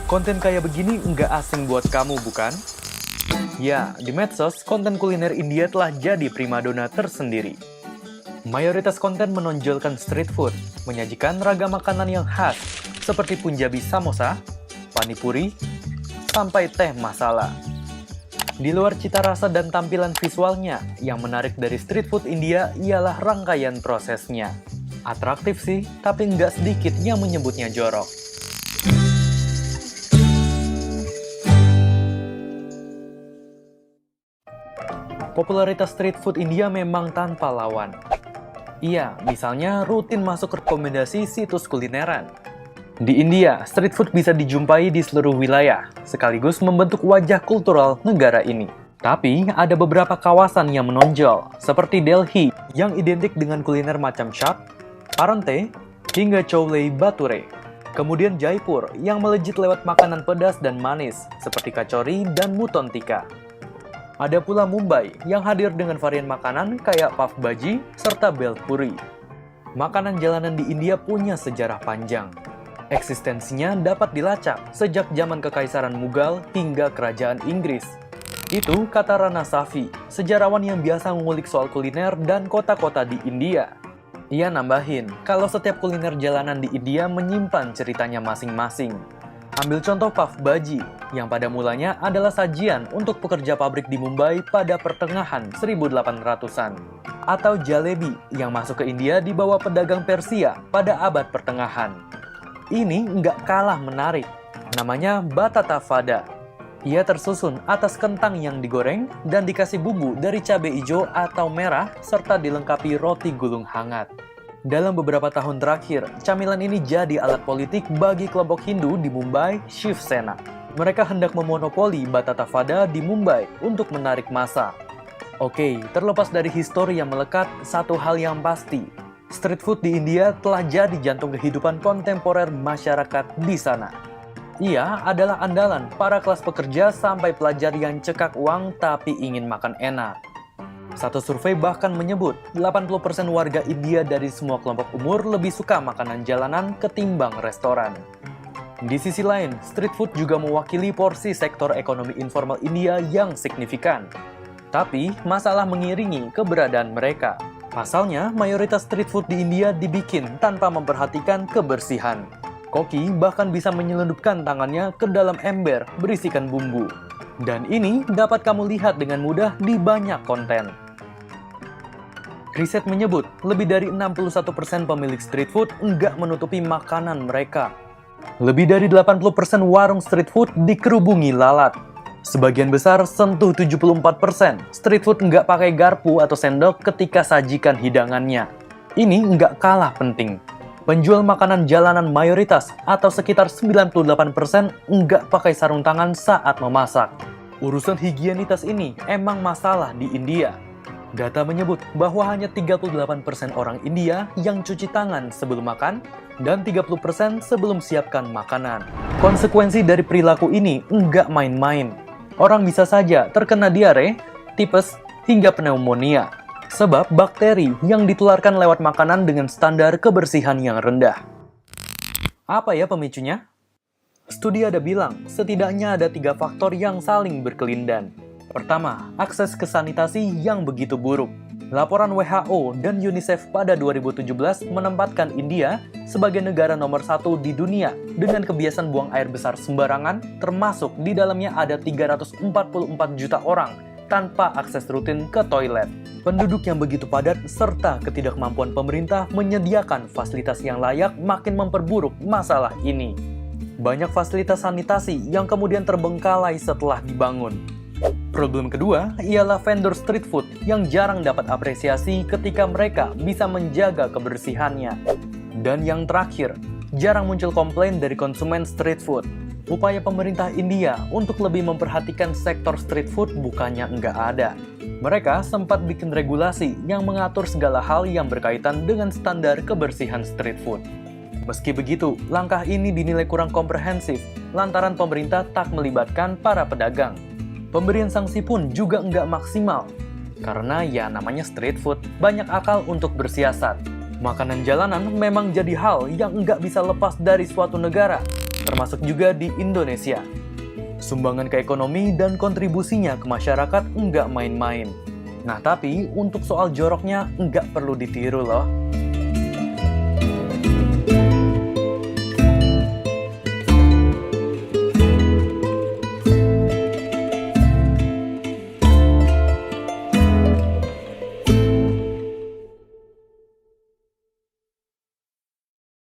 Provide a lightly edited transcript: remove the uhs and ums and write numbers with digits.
Konten kayak begini nggak asing buat kamu, bukan? Ya, di medsos, konten kuliner India telah jadi primadona tersendiri. Mayoritas konten menonjolkan street food, menyajikan ragam makanan yang khas, seperti Punjabi samosa, panipuri, sampai teh masala. Di luar cita rasa dan tampilan visualnya, yang menarik dari street food India ialah rangkaian prosesnya. Atraktif sih, tapi nggak sedikit yang menyebutnya jorok. Popularitas street food India memang tanpa lawan. Iya, misalnya rutin masuk rekomendasi situs kulineran. Di India, street food bisa dijumpai di seluruh wilayah, sekaligus membentuk wajah kultural negara ini. Tapi, ada beberapa kawasan yang menonjol, seperti Delhi, yang identik dengan kuliner macam chaat, parante, hingga chole bhature. Kemudian Jaipur, yang melejit lewat makanan pedas dan manis, seperti kachori dan mutton tikka. Ada pula Mumbai yang hadir dengan varian makanan kayak pav bhaji serta bel puri. Makanan jalanan di India punya sejarah panjang. Eksistensinya dapat dilacak sejak zaman Kekaisaran Mughal hingga Kerajaan Inggris. Itu kata Rana Safi, sejarawan yang biasa mengulik soal kuliner dan kota-kota di India. Ia nambahin, kalau setiap kuliner jalanan di India menyimpan ceritanya masing-masing. Ambil contoh pav bhaji, yang pada mulanya adalah sajian untuk pekerja pabrik di Mumbai pada pertengahan 1800-an. Atau jalebi, yang masuk ke India dibawa pedagang Persia pada abad pertengahan. Ini nggak kalah menarik, namanya batata vada. Ia tersusun atas kentang yang digoreng dan dikasih bumbu dari cabai hijau atau merah serta dilengkapi roti gulung hangat. Dalam beberapa tahun terakhir, camilan ini jadi alat politik bagi kelompok Hindu di Mumbai, Shiv Sena. Mereka hendak memonopoli batata vada di Mumbai untuk menarik massa. Oke, terlepas dari histori yang melekat, satu hal yang pasti. Street food di India telah jadi jantung kehidupan kontemporer masyarakat di sana. Ia adalah andalan para kelas pekerja sampai pelajar yang cekak uang tapi ingin makan enak. Satu survei bahkan menyebut 80% warga India dari semua kelompok umur lebih suka makanan jalanan ketimbang restoran. Di sisi lain, street food juga mewakili porsi sektor ekonomi informal India yang signifikan. Tapi, masalah mengiringi keberadaan mereka. Pasalnya, mayoritas street food di India dibikin tanpa memperhatikan kebersihan. Koki bahkan bisa menyelundupkan tangannya ke dalam ember berisikan bumbu. Dan ini dapat kamu lihat dengan mudah di banyak konten. Riset menyebut, lebih dari 61% pemilik street food enggak menutupi makanan mereka. Lebih dari 80% warung street food dikerubungi lalat. Sebagian besar sentuh 74%, street food enggak pakai garpu atau sendok ketika sajikan hidangannya. Ini enggak kalah penting. Penjual makanan jalanan mayoritas atau sekitar 98% enggak pakai sarung tangan saat memasak. Urusan higienitas ini emang masalah di India. Data menyebut bahwa hanya 38% orang India yang cuci tangan sebelum makan dan 30% sebelum siapkan makanan. Konsekuensi dari perilaku ini enggak main-main. Orang bisa saja terkena diare, tipes, hingga pneumonia. Sebab bakteri yang ditularkan lewat makanan dengan standar kebersihan yang rendah. Apa ya pemicunya? Studi ada bilang, setidaknya ada 3 faktor yang saling berkelindan. Pertama, akses ke sanitasi yang begitu buruk. Laporan WHO dan UNICEF pada 2017 menempatkan India sebagai negara nomor 1 di dunia dengan kebiasaan buang air besar sembarangan, termasuk di dalamnya ada 344 juta orang tanpa akses rutin ke toilet. Penduduk yang begitu padat serta ketidakmampuan pemerintah menyediakan fasilitas yang layak makin memperburuk masalah ini. Banyak fasilitas sanitasi yang kemudian terbengkalai setelah dibangun. Problem kedua ialah vendor street food yang jarang dapat apresiasi ketika mereka bisa menjaga kebersihannya. Dan yang terakhir, jarang muncul komplain dari konsumen street food. Upaya pemerintah India untuk lebih memperhatikan sektor street food bukannya enggak ada. Mereka sempat bikin regulasi yang mengatur segala hal yang berkaitan dengan standar kebersihan street food. Meski begitu, langkah ini dinilai kurang komprehensif lantaran pemerintah tak melibatkan para pedagang. Pemberian sanksi pun juga enggak maksimal. Karena ya namanya street food, banyak akal untuk bersiasat. Makanan jalanan memang jadi hal yang enggak bisa lepas dari suatu negara. termasuk juga di Indonesia. Sumbangan ke ekonomi dan kontribusinya ke masyarakat nggak main-main. Nah, tapi untuk soal joroknya nggak perlu ditiru loh.